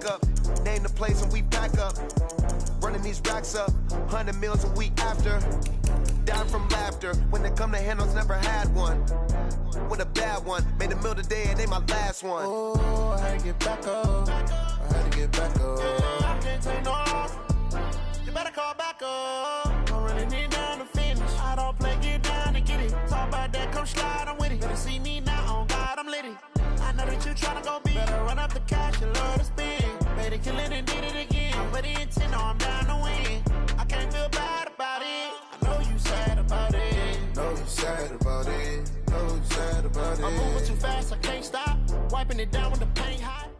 up. Name the place and we pack up. Running these racks up. 100 meals a week after. Down from laughter. When they come to handles, never had one. With a bad one. Made a meal today and they my last one. Oh, I had to get back up. I had to get back up. I can't take no off. You better call back up. Don't really need down to finish. I don't play, get down to get it. Talk about that, come slide, I'm with it. Better see me now, on God, I'm litty. I know that you tryna go big. Better run up the cash, you love to spend. Better kill it and did it again. I'm ready and 10, no, I'm down to win. I can't feel bad about it. I know you sad about it. Know you sad about it. Know you sad about it. I'm moving too fast, I can't stop. Wiping it down with the paint hot.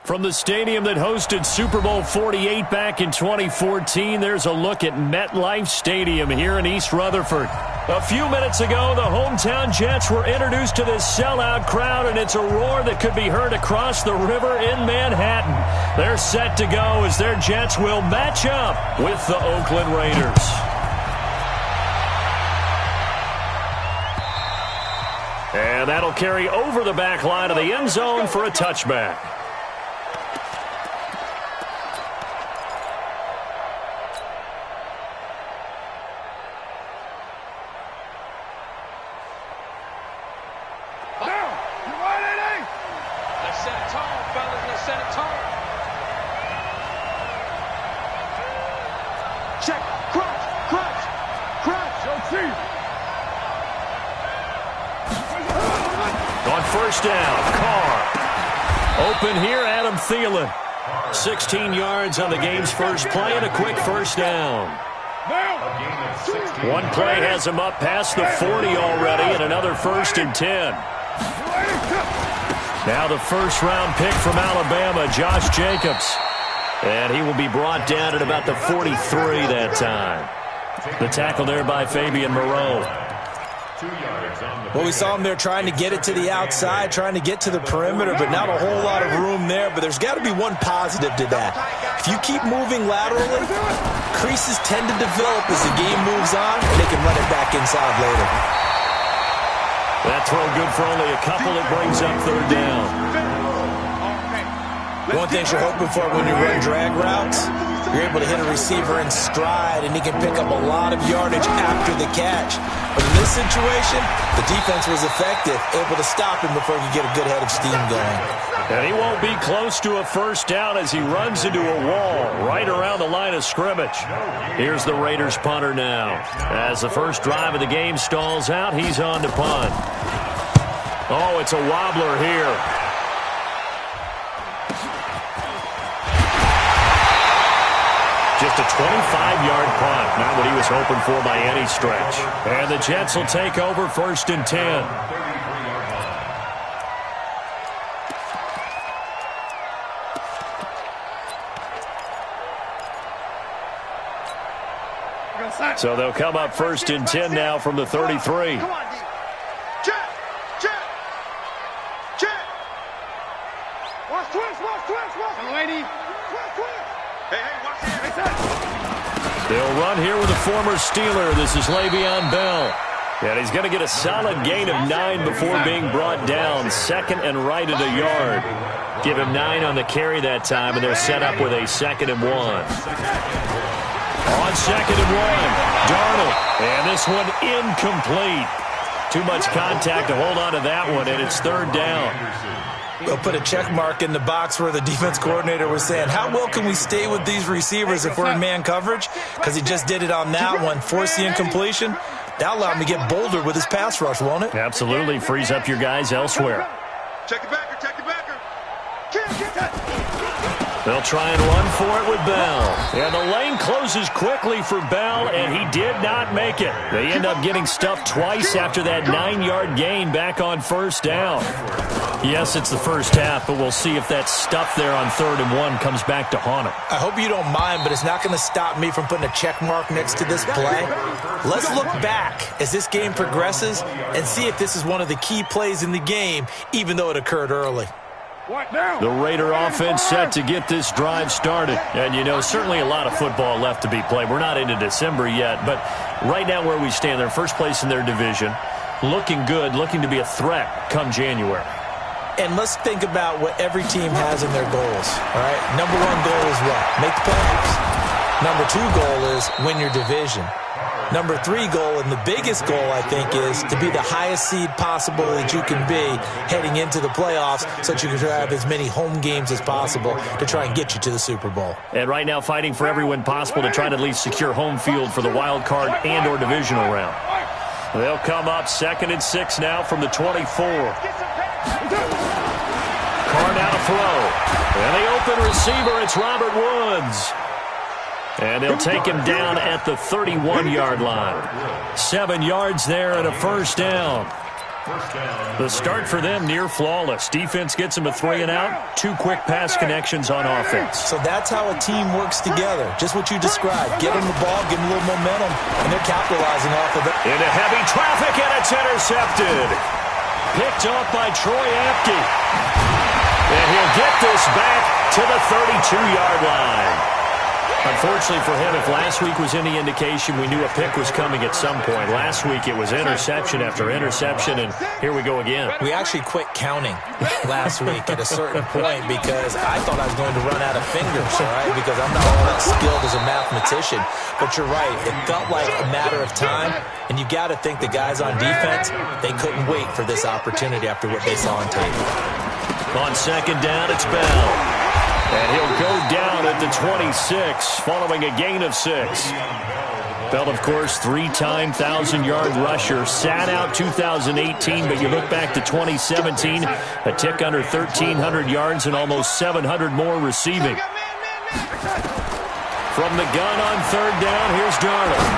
From the stadium that hosted Super Bowl 48 back in 2014, there's a look at MetLife Stadium here in East Rutherford. A few minutes ago, the hometown Jets were introduced to this sellout crowd, and it's a roar that could be heard across the river in Manhattan. They're set to go as their Jets will match up with the Oakland Raiders. And that'll carry over the back line of the end zone for a touchback. First down, Carr. Open here, Adam Thielen. 16 yards on the game's first play and a quick first down. One play has him up past the 40 already and another 1st and 10. Now the first-round pick from Alabama, Josh Jacobs. And he will be brought down at about the 43 that time. The tackle there by Fabian Moreau. Well, we saw him there trying to get it to the outside, trying to get to the perimeter, but not a whole lot of room there. But there's got to be one positive to that. If you keep moving laterally, creases tend to develop as the game moves on, and they can run it back inside later. That throw good for only a couple. It brings up 3rd down. One thing you're hoping for when you run drag routes, you're able to hit a receiver in stride, and he can pick up a lot of yardage after the catch. But in this situation, the defense was effective, able to stop him before he could get a good head of steam going. And he won't be close to a first down as he runs into a wall right around the line of scrimmage. Here's the Raiders punter now. As the first drive of the game stalls out, he's on to punt. Oh, it's a wobbler here. Just a 25-yard punt. Not what he was hoping for by any stretch. And the Jets will take over 1st and 10. So they'll come up 1st and 10 now from the 33. Come on, D. Jet. Watch twist. Lady. Hey, watch here. They'll run here with a former Steeler. This is Le'Veon Bell. And he's going to get a solid gain of 9 before being brought down. 2nd and right at a yard. Give him 9 on the carry that time, and they're set up with a 2nd and 1. On 2nd and 1, Darnold. And this one incomplete. Too much contact to hold on to that one, and it's 3rd down. They'll put a check mark in the box where the defense coordinator was saying, how well can we stay with these receivers if we're in man coverage? Because he just did it on that one, force the incompletion. That'll allow him to get bolder with his pass rush, won't it? Absolutely. Frees up your guys elsewhere. Check it backer. They'll try and run for it with Bell. And the lane closes quickly for Bell, and he did not make it. They end up getting stuffed twice after that 9-yard gain back on 1st down. Yes, it's the first half, but we'll see if that stuff there on 3rd and 1 comes back to haunt him. I hope you don't mind, but it's not going to stop me from putting a check mark next to this play. Let's look back as this game progresses and see if this is one of the key plays in the game, even though it occurred early. The Raider offense set to get this drive started. And, you know, certainly a lot of football left to be played. We're not into December yet, but right now where we stand, they're first place in their division. Looking good, looking to be a threat come January. And let's think about what every team has in their goals, all right? Number one goal is what? Make the playoffs. Number two goal is win your division. Number three goal, and the biggest goal, I think, is to be the highest seed possible that you can be heading into the playoffs so that you can have as many home games as possible to try and get you to the Super Bowl. And right now fighting for every win possible to try to at least secure home field for the wild card and or divisional round. They'll come up 2nd and 6 now from the 24. Carr now to throw. And the open receiver, it's Robert Woods. And they'll take him down at the 31-yard line. 7 yards there and a first down. The start for them near flawless. Defense gets them a 3 and out. 2 quick pass connections on offense. So that's how a team works together. Just what you described. Give them the ball, give them a little momentum, and they're capitalizing off of it. Into heavy traffic, and it's intercepted. Picked off by Troy Apke. And he'll get this back to the 32-yard line. Unfortunately for him, if last week was any indication, we knew a pick was coming at some point. Last week it was interception after interception, and here we go again. We actually quit counting last week at a certain point because I thought I was going to run out of fingers, all right, because I'm not all that skilled as a mathematician. But you're right. It felt like a matter of time, and you got to think the guys on defense, they couldn't wait for this opportunity after what they saw on tape. On 2nd down, it's Bell. And he'll go down at the 26 following a gain of 6. Bell, of course, 3-time 1,000-yard rusher. Sat out 2018, but you look back to 2017, a tick under 1,300 yards and almost 700 more receiving. From the gun on 3rd down, here's Darnold.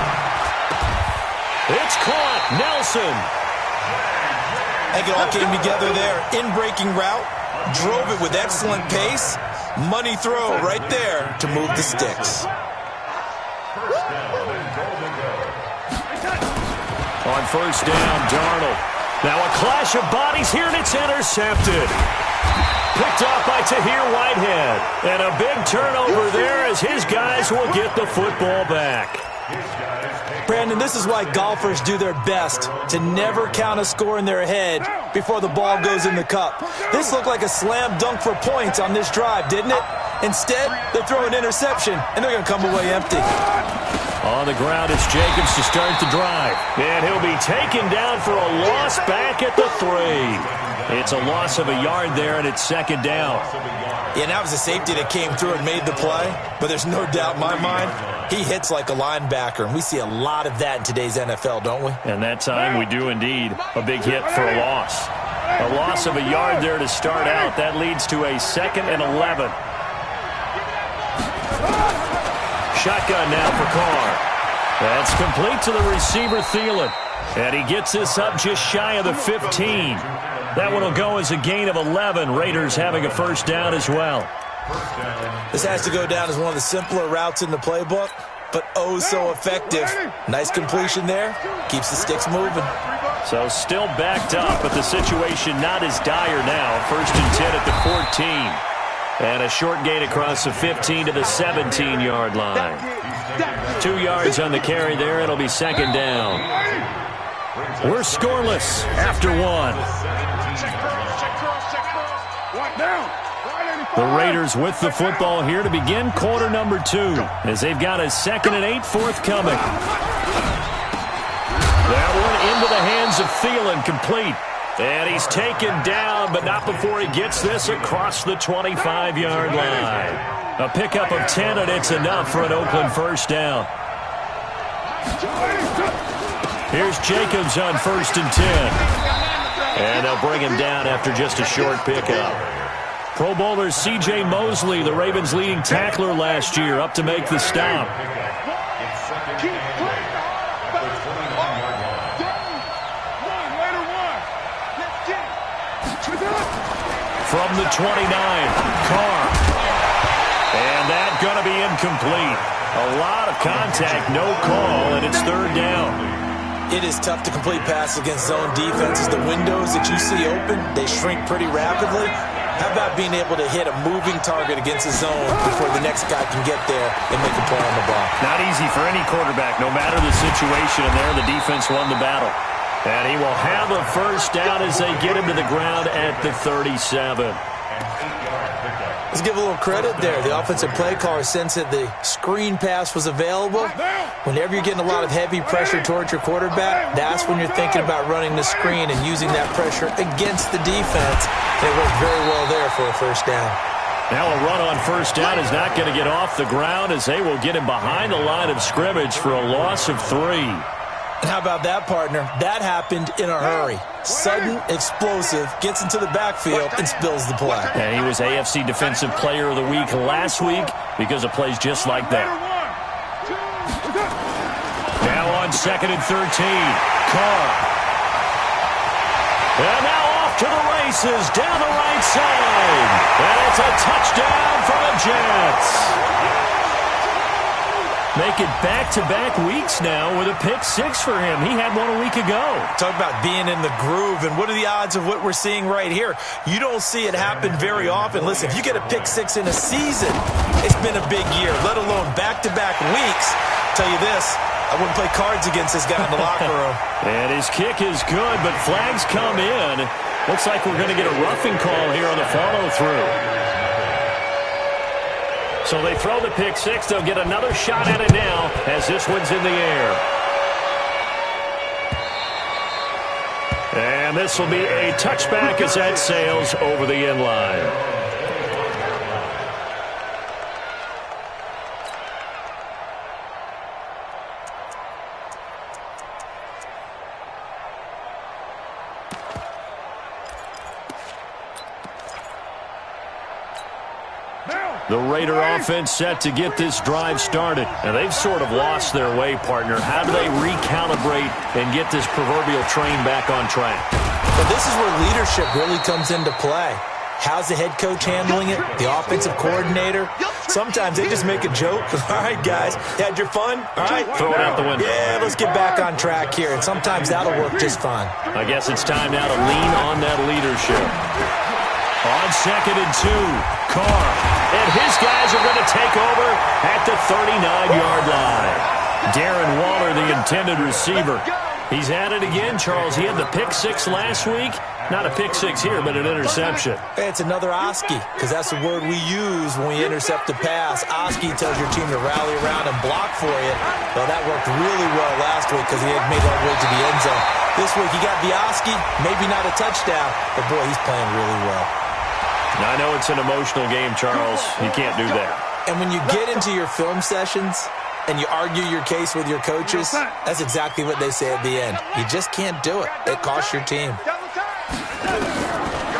It's caught. Nelson. I think it all came together there. In-breaking route. Drove it with excellent pace. Money throw right there to move the sticks. On 1st down, Darnold. Now a clash of bodies here, and it's intercepted. Picked off by Tahir Whitehead. And a big turnover there as his guys will get the football back. Brandon, this is why golfers do their best to never count a score in their head before the ball goes in the cup. This looked like a slam dunk for points on this drive, didn't it? Instead, they throw an interception, and they're going to come away empty. On the ground, it's Jacobs to start the drive. And he'll be taken down for a loss back at the 3. It's a loss of a yard there, and it's 2nd down. Yeah, and that was a safety that came through and made the play. But there's no doubt in my mind, he hits like a linebacker, and we see a lot of that in today's NFL, don't we? And that time we do indeed. A big hit for a loss. A loss of a yard there to start out. That leads to a 2nd and 11. Shotgun now for Carr. That's complete to the receiver, Thielen. And he gets this up just shy of the 15. That one will go as a gain of 11. Raiders having a first down as well. This has to go down as one of the simpler routes in the playbook, but oh so effective. Nice completion there. Keeps the sticks moving. So still backed up, but the situation not as dire now. 1st and 10 at the 14. And a short gain across the 15 to the 17-yard line. 2 yards on the carry there. It'll be 2nd down. We're scoreless after 1. The Raiders with the football here to begin quarter number 2 as they've got a 2nd and 8 forthcoming. That one into the hands of Thielen, complete. And he's taken down, but not before he gets this across the 25-yard line. A pickup of 10, and it's enough for an Oakland first down. Here's Jacobs on 1st and 10. And they'll bring him down after just a short pickup. Pro Bowler C.J. Mosley, the Ravens' leading tackler last year, up to make the stop. From the 29, Carr. And that's going to be incomplete. A lot of contact, no call, and it's 3rd down. It is tough to complete passes against zone defenses. The windows that you see open, they shrink pretty rapidly. How about being able to hit a moving target against a zone before the next guy can get there and make a play on the ball? Not easy for any quarterback, no matter the situation, and there the defense won the battle. And he will have a first down as they get him to the ground at the 37. Let's give a little credit there. The offensive play caller sensed that the screen pass was available. Whenever you're getting a lot of heavy pressure towards your quarterback, that's when you're thinking about running the screen and using that pressure against the defense. And it worked very well there for a first down. Now a run on first down is not going to get off the ground as they will get him behind the line of scrimmage for a loss of 3. And how about that, partner? That happened in a hurry. Sudden, explosive, gets into the backfield, and spills the play. And he was AFC Defensive Player of the Week last week because of plays just like that. Now on 2nd and 13, Carr. And now off to the races, down the right side. And it's a touchdown for the Jets. Make it back-to-back weeks now with a pick-6 for him. He had one a week ago. Talk about being in the groove, and what are the odds of what we're seeing right here? You don't see it happen very often. Listen, if you get a pick-6 in a season, it's been a big year, let alone back-to-back weeks. I'll tell you this, I wouldn't play cards against this guy in the locker room. And his kick is good, but flags come in. Looks like we're going to get a roughing call here on the follow-through. So they throw the pick-6. They'll get another shot at it now as this one's in the air. And this will be a touchback as that sails over the end line. The Raider offense set to get this drive started. And they've sort of lost their way, partner. How do they recalibrate and get this proverbial train back on track? Well, this is where leadership really comes into play. How's the head coach handling it? The offensive coordinator? Sometimes they just make a joke. All right, guys, had your fun? All right. Throw it out the window. Yeah, let's get back on track here. And sometimes that'll work just fine. I guess it's time now to lean on that leadership. On 2nd and 2, Carr. And his guys are going to take over at the 39-yard line. Darren Waller, the intended receiver. He's at it again, Charles. He had the pick-6 last week. Not a pick-6 here, but an interception. It's another Oski, because that's the word we use when we intercept a pass. Oski tells your team to rally around and block for you. Well, that worked really well last week because he had made all the way to the end zone. This week he got the Oski, maybe not a touchdown, but boy, he's playing really well. I know it's an emotional game, Charles. You can't do that. And when you get into your film sessions and you argue your case with your coaches, that's exactly what they say at the end. You just can't do it. It costs your team.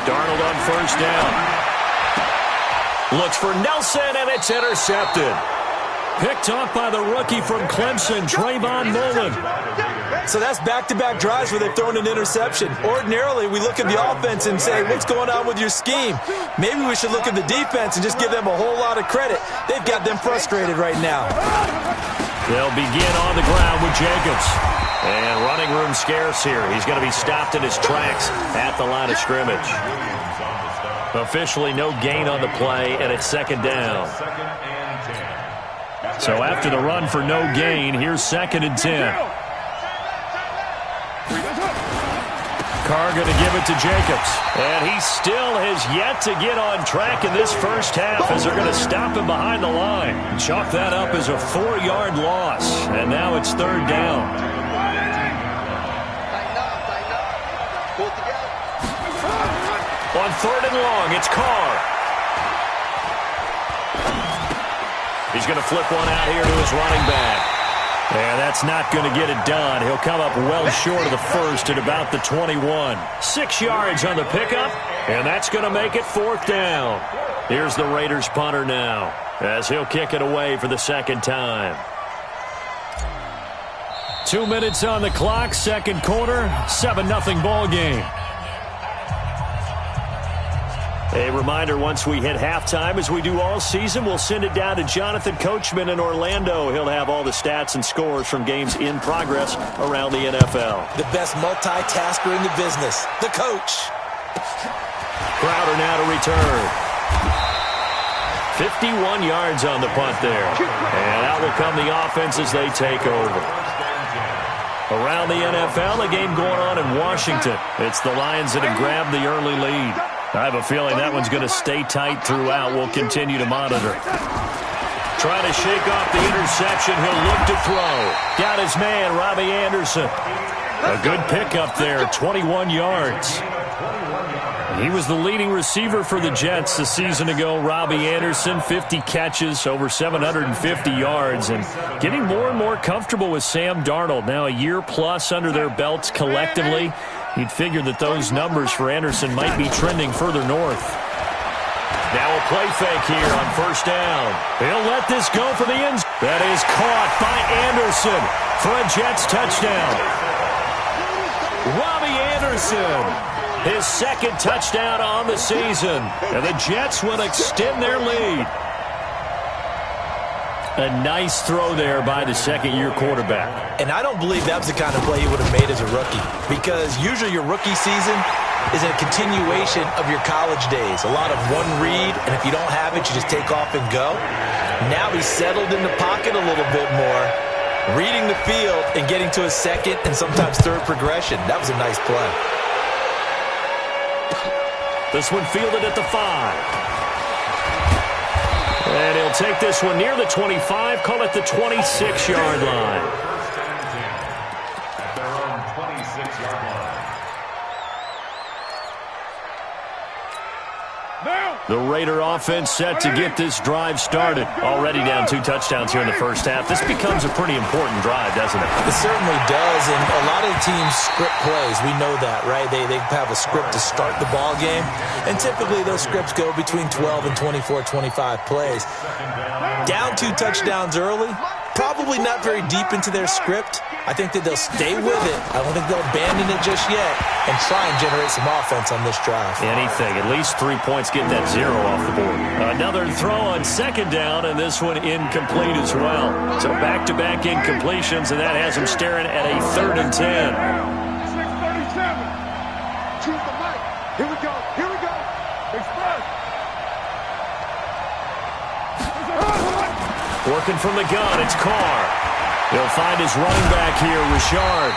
Darnold on first down. Looks for Nelson, and it's intercepted. Picked off by the rookie from Clemson, Trayvon Mullen. So that's back-to-back drives where they've thrown an interception. Ordinarily, we look at the offense and say, what's going on with your scheme? Maybe we should look at the defense and just give them a whole lot of credit. They've got them frustrated right now. They'll begin on the ground with Jacobs. And running room scarce here. He's going to be stopped in his tracks at the line of scrimmage. Officially no gain on the play, and it's 2nd down. So after the run for no gain, here's 2nd and 10. Carr going to give it to Jacobs. And he still has yet to get on track in this first half as they're going to stop him behind the line. Chalk that up as a 4-yard loss. And now it's 3rd down. On 3rd and long, it's Carr. He's going to flip one out here to his running back. And that's not going to get it done. He'll come up well short of the first at about the 21. 6 yards on the pickup, and that's going to make it 4th down. Here's the Raiders punter now as he'll kick it away for the 2nd time. 2 minutes on the clock, 2nd quarter, 7-0 ball game. A reminder, once we hit halftime, as we do all season, we'll send it down to Jonathan Coachman in Orlando. He'll have all the stats and scores from games in progress around the NFL. The best multitasker in the business, the coach. Crowder now to return. 51 yards on the punt there. And out will come the offense as they take over. Around the NFL, the game going on in Washington. It's the Lions that have grabbed the early lead. I have a feeling that one's going to stay tight throughout. We'll continue to monitor. Trying to shake off the interception. He'll look to throw. Got his man, Robbie Anderson. A good pickup there, 21 yards. He was the leading receiver for the Jets a season ago. Robbie Anderson, 50 catches, over 750 yards, and getting more and more comfortable with Sam Darnold. Now a year plus under their belts collectively. You'd figure that those numbers for Anderson might be trending further north. Now a play fake here on first down. He'll let this go for the end. That is caught by Anderson for a Jets touchdown. Robbie Anderson. His second touchdown on the season. And the Jets will extend their lead. A nice throw there by the second-year quarterback. And I don't believe that was the kind of play he would have made as a rookie. Because usually your rookie season is a continuation of your college days. A lot of one read, and if you don't have it, you just take off and go. Now he's settled in the pocket a little bit more, reading the field and getting to a second and sometimes third progression. That was a nice play. This one fielded at the 5. And he'll take this one near the 25, call it the 26-yard line. At their own 26-yard line. The Raider offense set to get this drive started. Already down 2 touchdowns here in the first half. This becomes a pretty important drive, doesn't it? It certainly does, and a lot of teams script plays. We know that, right? They have a script to start the ball game, and typically those scripts go between 12 and 24, 25 plays. Down 2 touchdowns early, probably not very deep into their script. I think that they'll stay with it. I don't think they'll abandon it just yet and try and generate some offense on this drive. Anything. At least 3 points, get that 0 off the board. Another throw on second down, and this one incomplete as well. So back-to-back incompletions, and that has him staring at a 3rd and 10. 6:37. Choose the mic. Here we go. Here we go. Express. Working from the gun, it's Carr. He'll find his running back here, Richard.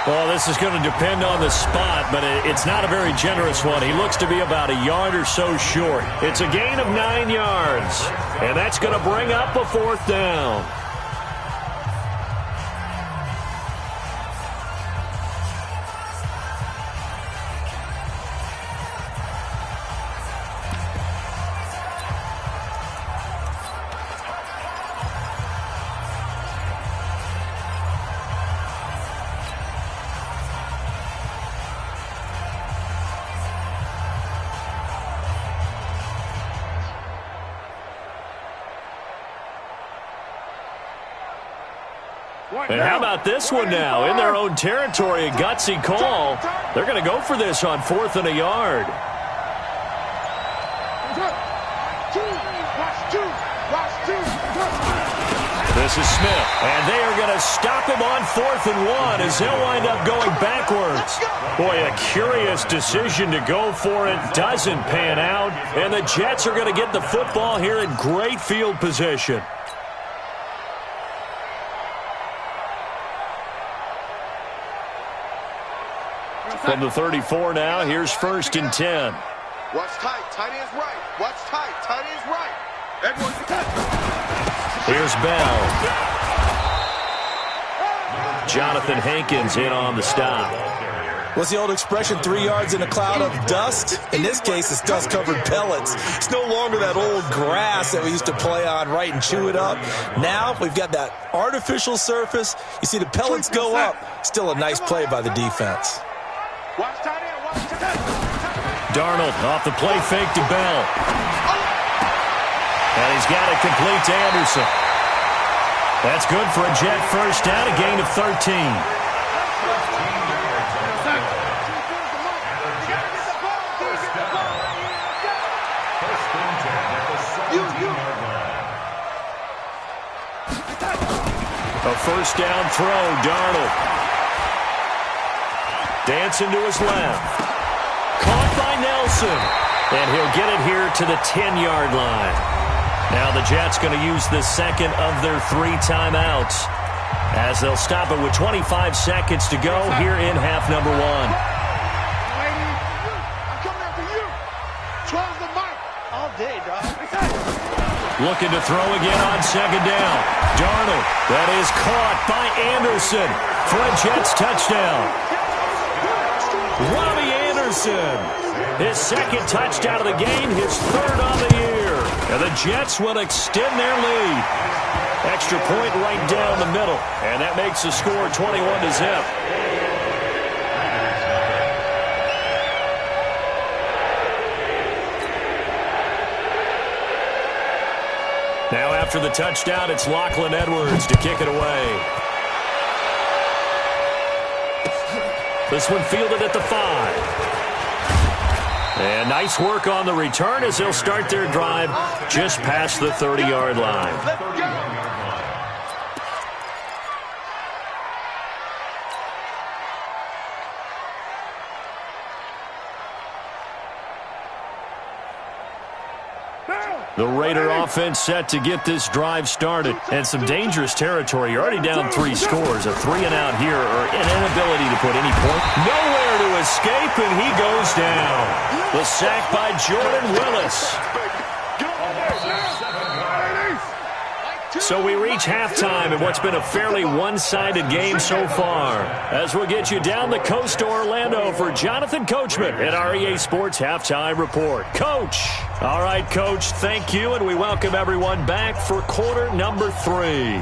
Well, this is going to depend on the spot, but it's not a very generous one. He looks to be about a yard or so short. It's a gain of 9 yards, and that's going to bring up a 4th down. And how about this one now? In their own territory, a gutsy call. They're going to go for this on 4th and a yard. This is Smith, and they are going to stop him on 4th and 1 as he'll wind up going backwards. Boy, a curious decision to go for it. Doesn't pan out, and the Jets are going to get the football here in great field position. From the 34 now, here's 1st and 10. Watch tight. Tight end's right. Watch tight. Tight end's right. Everyone, Here's Bell. Jonathan Hankins in on the stop. What's the old expression, 3 yards in a cloud of dust? In this case, it's dust-covered pellets. It's no longer that old grass that we used to play on, right, and chew it up. Now we've got that artificial surface. You see the pellets go up. Still a nice play by the defense. watch tight end. Watch tight end. Darnold off the play fake to Bell. And he's got it complete to Anderson. That's good for a Jet first down, a gain of 13. A first down throw, Darnold. Dancing to his left. Caught by Nelson. And he'll get it here to the 10-yard line. Now the Jets going to use the second of their 3 timeouts as they'll stop it with 25 seconds to go here in half number one. Ladies, I'm coming after you. 12's the mark. All day, dog. Looking to throw again on second down. Darnold, that is caught by Anderson for a Jets touchdown. Robbie Anderson, his second touchdown of the game, his third on the year. And the Jets will extend their lead. Extra point right down the middle, and that makes the score 21-0. Now after the touchdown, it's Lachlan Edwards to kick it away. This one fielded at the 5. And nice work on the return as they'll start their drive just past the 30-yard line. Let's go. The Raider offense set to get this drive started. And some dangerous territory. You're already down 3 scores. A 3-and-out here or an inability to put any point. Nowhere to escape, and he goes down. The sack by Jordan Willis. So we reach halftime in what's been a fairly one-sided game so far. As we'll get you down the coast to Orlando for Jonathan Coachman at our EA Sports Halftime Report. Coach. All right, Coach, thank you, and we welcome everyone back for quarter number 3.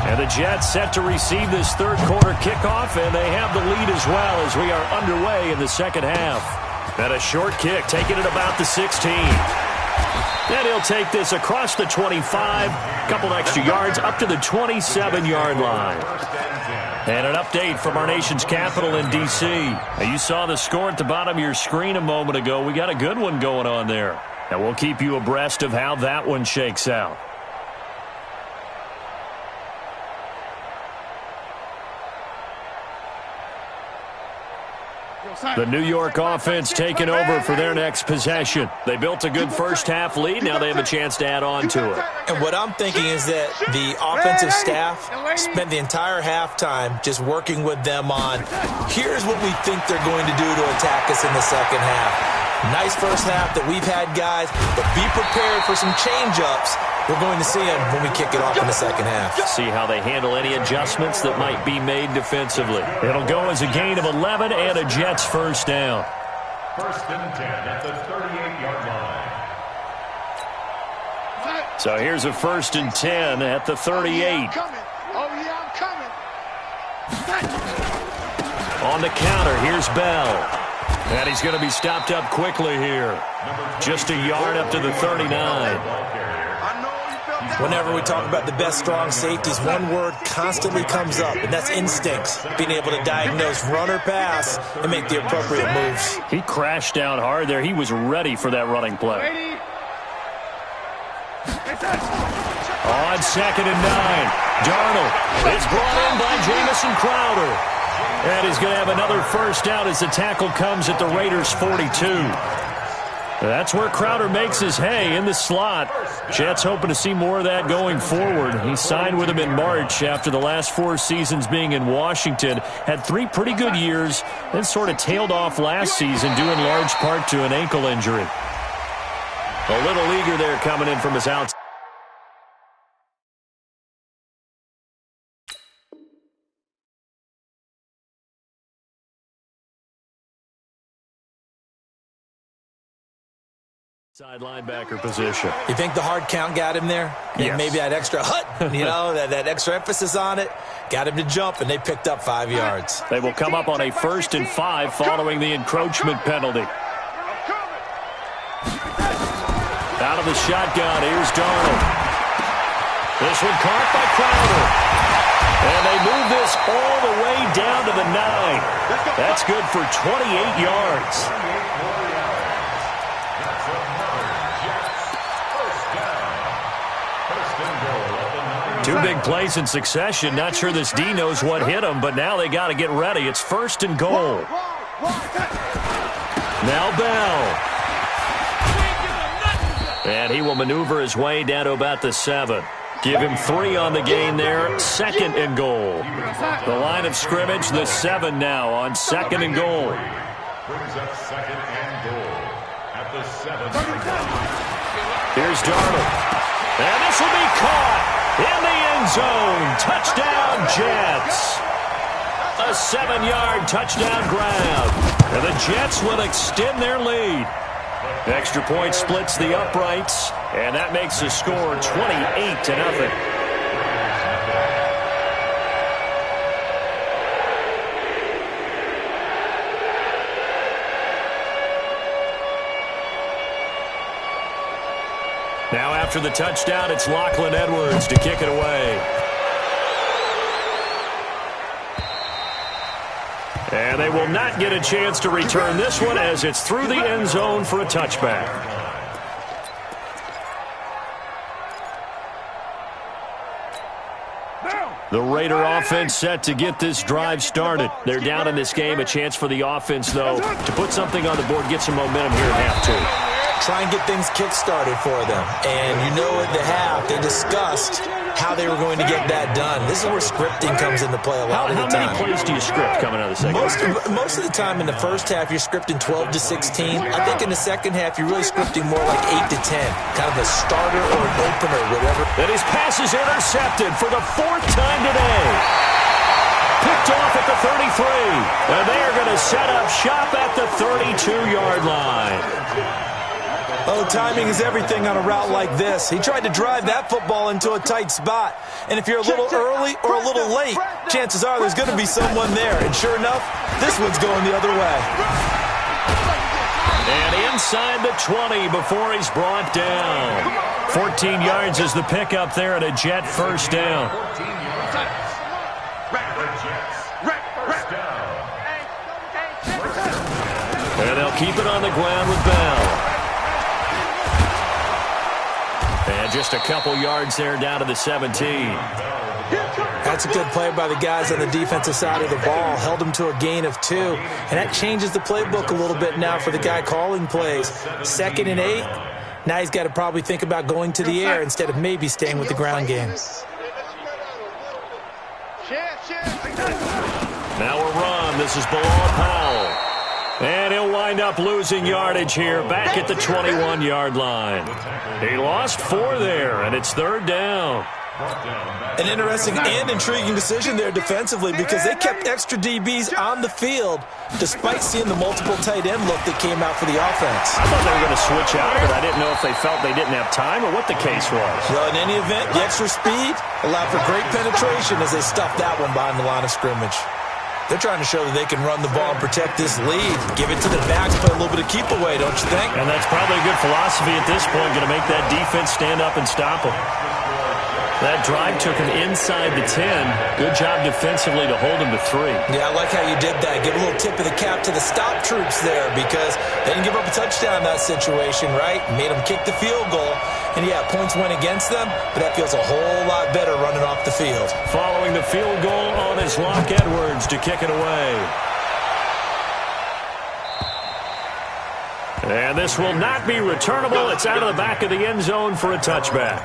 And the Jets set to receive this third quarter kickoff, and they have the lead as well as we are underway in the second half. And a short kick taking it about the 16. And he'll take this across the 25, couple extra yards up to the 27-yard line. And an update from our nation's capital in D.C. Now, you saw the score at the bottom of your screen a moment ago. We got a good one going on there. And we'll keep you abreast of how that one shakes out. The New York offense taking over for their next possession. They built a good first-half lead. Now they have a chance to add on to it. And what I'm thinking is that the offensive staff spent the entire halftime just working with them on, here's what we think they're going to do to attack us in the second half. Nice first half that we've had, guys, but be prepared for some change-ups. We're going to see them when we kick it off in the second half. See how they handle any adjustments that might be made defensively. It'll go as a gain of 11 and a Jets first down. First and 10 at the 38-yard line. So here's a first and 10 at the 38. On the counter, here's Bell. And he's going to be stopped up quickly here. Just a yard up to the 39. Whenever we talk about the best strong safeties, one word constantly comes up, and that's instincts. Being able to diagnose run or pass and make the appropriate moves. He crashed down hard there. He was ready for that running play. On second and 9, Darnold is brought in by Jamison Crowder. And he's going to have another first down as the tackle comes at the Raiders' 42. That's where Crowder makes his hay in the slot. Jets hoping to see more of that going forward. He signed with him in March after the last 4 seasons being in Washington. Had 3 pretty good years, then sort of tailed off last season due in large part to an ankle injury. A little eager there coming in from his outside. Side linebacker position. You think the hard count got him there? Yes. And maybe that extra that extra emphasis on it got him to jump, and they picked up 5 yards. They will come up on a 1st and 5 following the encroachment penalty. Out of the shotgun, here's Darnold. This one caught by Crowder. And they move this all the way down to the 9. That's good for 28 yards. 2 big plays in succession. Not sure this D knows what hit him, but now they got to get ready. It's 1st and goal. Now Bell. And he will maneuver his way down to about the 7. Give him 3 on the gain there. 2nd and goal. The line of scrimmage, the 7 now on 2nd and goal. Brings up 2nd and goal at the 7. Here's Darnold. And this will be caught in the end zone. Touchdown, Jets. A 7-yard touchdown grab. And the Jets will extend their lead. Extra point splits the uprights, and that makes the score 28-0. Now after the touchdown, it's Lachlan Edwards to kick it away. And they will not get a chance to return this one as it's through the end zone for a touchback. The Raider offense set to get this drive started. They're down in this game. A chance for the offense, though, to put something on the board, get some momentum here at half 2. Try and get things kick-started for them. And you know at the half, they discussed how they were going to get that done. This is where scripting comes into play a lot of the time. How many plays do you script coming out of the second half? Most of the time in the first half, you're scripting 12 to 16. I think in the second half, you're really scripting more like 8 to 10. Kind of a starter or an opener, whatever. And his pass is intercepted for the 4th time today. Picked off at the 33. And they are going to set up shop at the 32-yard line. Oh, timing is everything on a route like this. He tried to drive that football into a tight spot. And if you're a little early or a little late, chances are there's going to be someone there. And sure enough, this one's going the other way. And inside the 20 before he's brought down. 14 yards is the pickup there, and a Jet first down. 14 yards. And they'll keep it on the ground with Bell. And just a couple yards there down to the 17. That's a good play by the guys on the defensive side of the ball. Held them to a gain of 2. And that changes the playbook a little bit now for the guy calling plays. 2nd and 8. Now he's got to probably think about going to the air instead of maybe staying with the ground game. Now a run. This is Bilal Powell. And he'll wind up losing yardage here back at the 21-yard line. He lost 4 there, and it's 3rd down. An interesting and intriguing decision there defensively because they kept extra DBs on the field despite seeing the multiple tight end look that came out for the offense. I thought they were going to switch out, but I didn't know if they felt they didn't have time or what the case was. Well, in any event, the extra speed allowed for great penetration as they stuffed that one behind the line of scrimmage. They're trying to show that they can run the ball and protect this lead. Give it to the backs, play a little bit of keep away, don't you think? And that's probably a good philosophy at this point, going to make that defense stand up and stop them. That drive took him inside the 10. Good job defensively to hold him to 3. Yeah, I like how you did that. Give a little tip of the cap to the stop troops there because they didn't give up a touchdown in that situation, right? Made them kick the field goal. And, yeah, points went against them, but that feels a whole lot better running off the field. Following the field goal on is Locke Edwards to kick it away. And this will not be returnable. It's out of the back of the end zone for a touchback.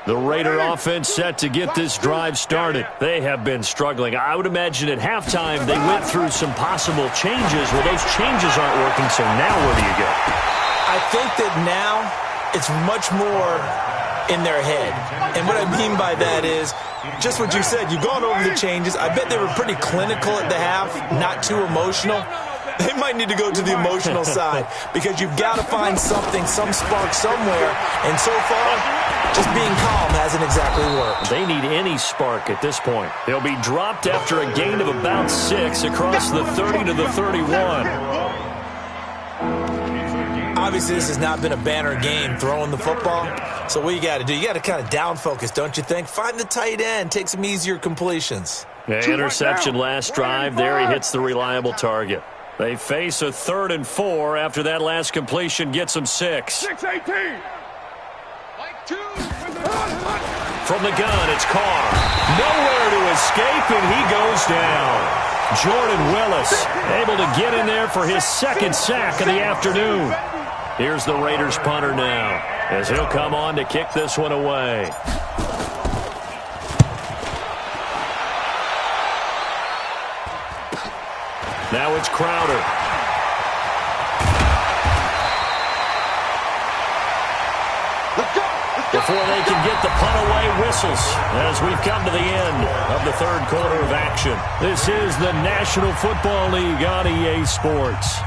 The Raider offense set to get this drive started. They have been struggling. I would imagine at halftime they went through some possible changes. Well, those changes aren't working, so now where do you go? I think that now it's much more in their head. And what I mean by that is just what you said. You've gone over the changes. I bet they were pretty clinical at the half, not too emotional. They might need to go to the emotional side because you've got to find something, some spark somewhere. And so far, just being calm hasn't exactly worked. They need any spark at this point. They'll be dropped after a gain of about 6 across the 30 to the 31. Obviously, this has not been a banner game throwing the football. So what you got to do, you got to kind of down focus, don't you think? Find the tight end, take some easier completions. Interception last drive. There he hits the reliable target. They face a 3rd and 4 after that last completion gets them 6. 6-18. Like 2. From the gun, it's Carr. Nowhere to escape, and he goes down. Jordan Willis able to get in there for his second sack of the afternoon. Here's the Raiders punter now, as he'll come on to kick this one away. Now it's Crowder. Before they can get the punt away, whistles as we've come to the end of the third quarter of action. This is the National Football League on EA Sports.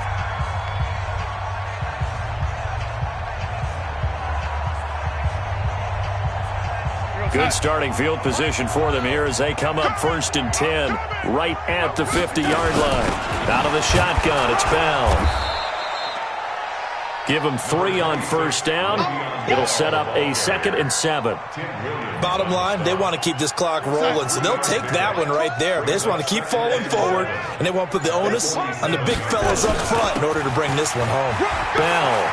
Good starting field position for them here as they come up 1st and 10 right at the 50-yard line. Out of the shotgun, it's Bell. Give them 3 on first down. It'll set up a 2nd and 7. Bottom line, they want to keep this clock rolling, so they'll take that one right there. They just want to keep falling forward, and they want to put the onus on the big fellas up front in order to bring this one home. Bell.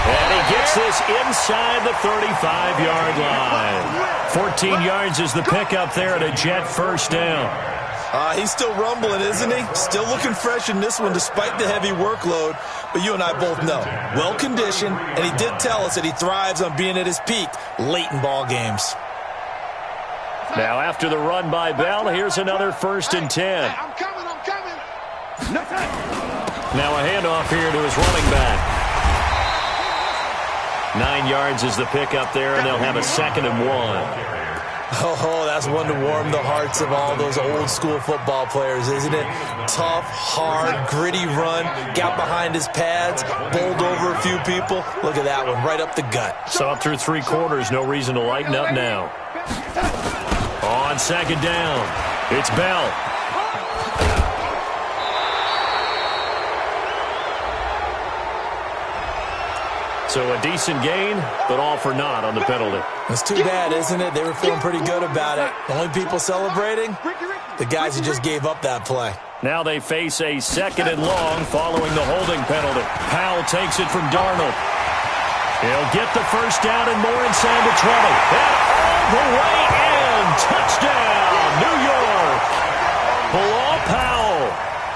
And he gets this inside the 35-yard line. 14 yards is the pickup there at a Jet first down. He's still rumbling, isn't he? Still looking fresh in this one despite the heavy workload. But you and I both know, well-conditioned, and he did tell us that he thrives on being at his peak late in ball games. Now after the run by Bell, here's another 1st and 10. I'm coming. Now a handoff here to his running back. 9 yards is the pickup there, and they'll have a 2nd and 1. Oh, that's one to warm the hearts of all those old-school football players, isn't it? Tough, hard, gritty run, got behind his pads, bowled over a few people. Look at that one, right up the gut. So up through 3 quarters, no reason to lighten up now. On 2nd down, it's Bell. So a decent gain, but all for naught on the penalty. It's too bad, isn't it? They were feeling pretty good about it. The only people celebrating, the guys who just gave up that play. Now they face a 2nd and long following the holding penalty. Powell takes it from Darnold. He'll get the first down and more inside the 20. And all the way in. Touchdown, New York. Bilal Powell.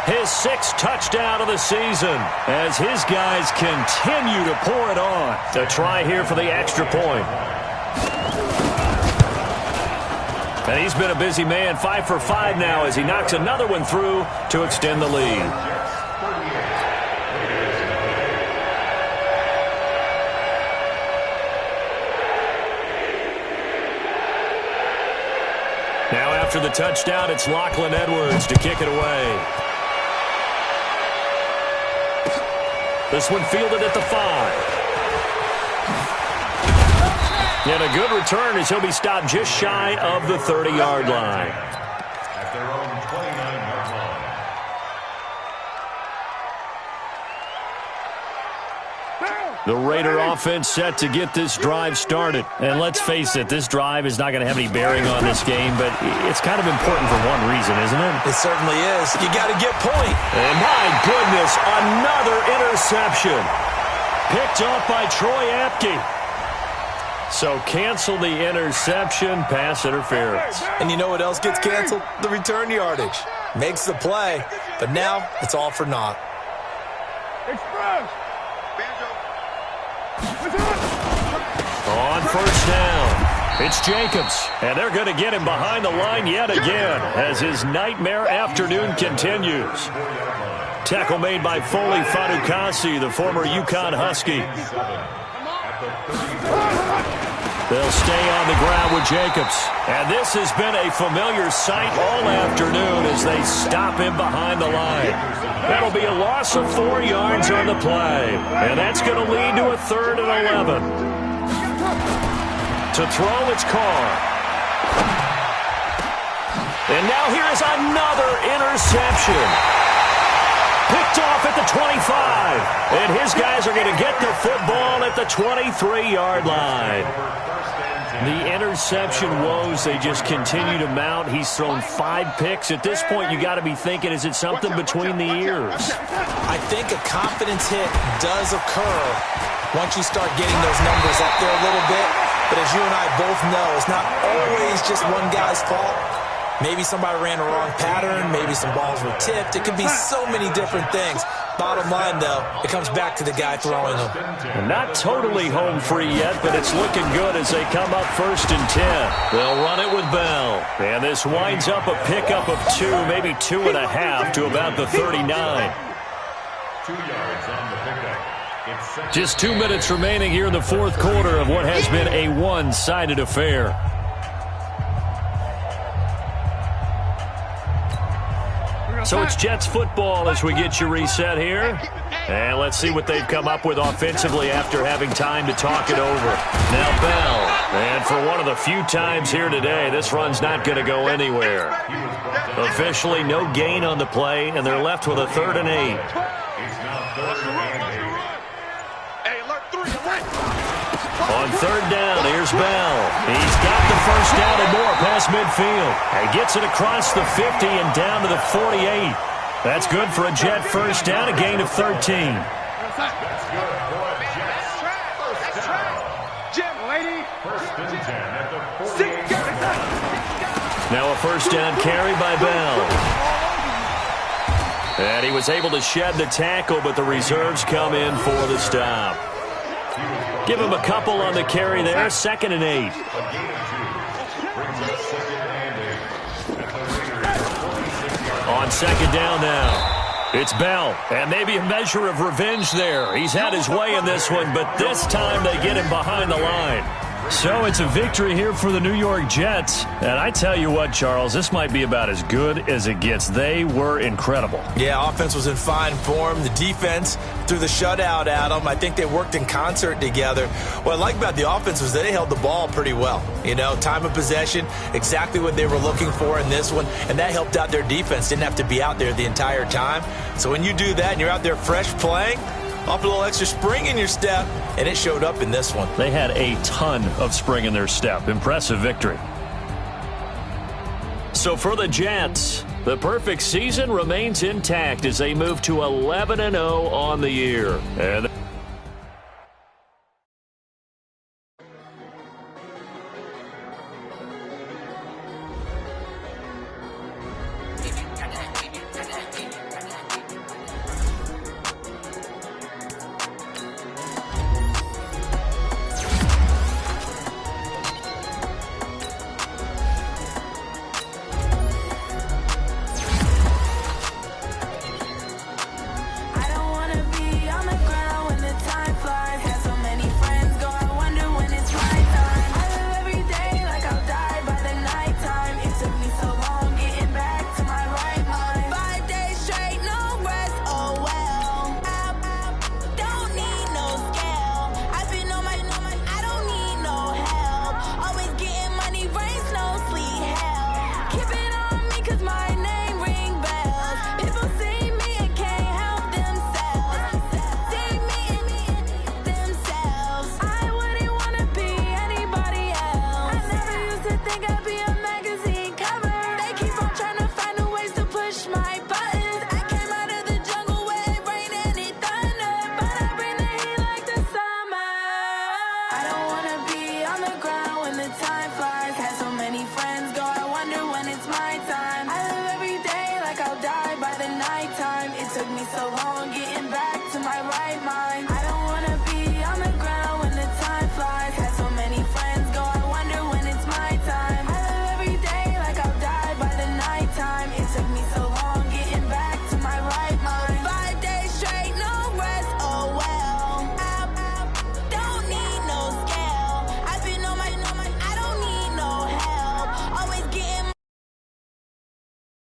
His 6th touchdown of the season as his guys continue to pour it on. A try here for the extra point. And he's been a busy man, 5 for 5 now as he knocks another one through to extend the lead. Now after the touchdown, it's Lachlan Edwards to kick it away. This one fielded at the 5. And a good return as he'll be stopped just shy of the 30-yard line. At their own 29-yard line. The Raider offense set to get this drive started. And let's face it, this drive is not going to have any bearing on this game, but it's kind of important for one reason, isn't it? It certainly is. You got to get point. And my goodness, another interception. Picked off by Troy Apke. So cancel the interception, pass interference. And you know what else gets canceled? The return yardage. Makes the play, but now it's all for naught. Express. On first down, it's Jacobs. And they're going to get him behind the line yet again as his nightmare afternoon continues. Tackle made by Foley Fadukasi, the former UConn Husky. They'll stay on the ground with Jacobs. And this has been a familiar sight all afternoon as they stop him behind the line. That'll be a loss of 4 yards on the play. And that's going to lead to a 3rd and 11. To throw, it's Carr. And now here is another interception. Picked off at the 25. And his guys are going to get the football at the 23-yard line. The interception woes, they just continue to mount. He's thrown 5 picks. At this point, you got to be thinking, is it something between the ears? I think a confidence hit does occur once you start getting those numbers up there a little bit. But as you and I both know, it's not always just one guy's fault. Maybe somebody ran a wrong pattern. Maybe some balls were tipped. It could be so many different things. Bottom line, though, it comes back to the guy throwing them. And not totally home free yet, but it's looking good as they come up 1st and 10. They'll run it with Bell. And this winds up a pickup of 2, maybe 2.5 to about the 39. 2 yards on the pickup. Just 2 minutes remaining here in the 4th quarter of what has been a one-sided affair. So it's Jets football as we get you reset here. And let's see what they've come up with offensively after having time to talk it over. Now Bell. And for one of the few times here today, this run's not going to go anywhere. Officially no gain on the play, and they're left with a 3rd and 8. It's now 3rd and 8. On 3rd down, here's Bell. He's got the 1st down and more past midfield. And gets it across the 50 and down to the 48. That's good for a Jet 1st down, a gain of 13. That's good for a Jets 1st down. 1st and 10 at the 48. Now a 1st down carry by Bell. And he was able to shed the tackle, but the reserves come in for the stop. Give him a couple on the carry there. 2nd and 8. A gain of 2. Brings up 2nd and 8. At the Raiders' 46-yard line. On 2nd down now. It's Bell. And maybe a measure of revenge there. He's had his way in this one, but this time they get him behind the line. So it's a victory here for the New York Jets. And I tell you what, Charles, this might be about as good as it gets. They were incredible. Yeah, offense was in fine form. The defense threw the shutout at them. I think they worked in concert together. What I like about the offense was they held the ball pretty well. You know, time of possession, exactly what they were looking for in this one. And that helped out their defense. Didn't have to be out there the entire time. So when you do that and you're out there fresh playing, off a little extra spring in your step, and it showed up in this one. They had a ton of spring in their step. Impressive victory. So for the Jets, the perfect season remains intact as they move to 11-0 on the year. And took me so long getting back to my right mind.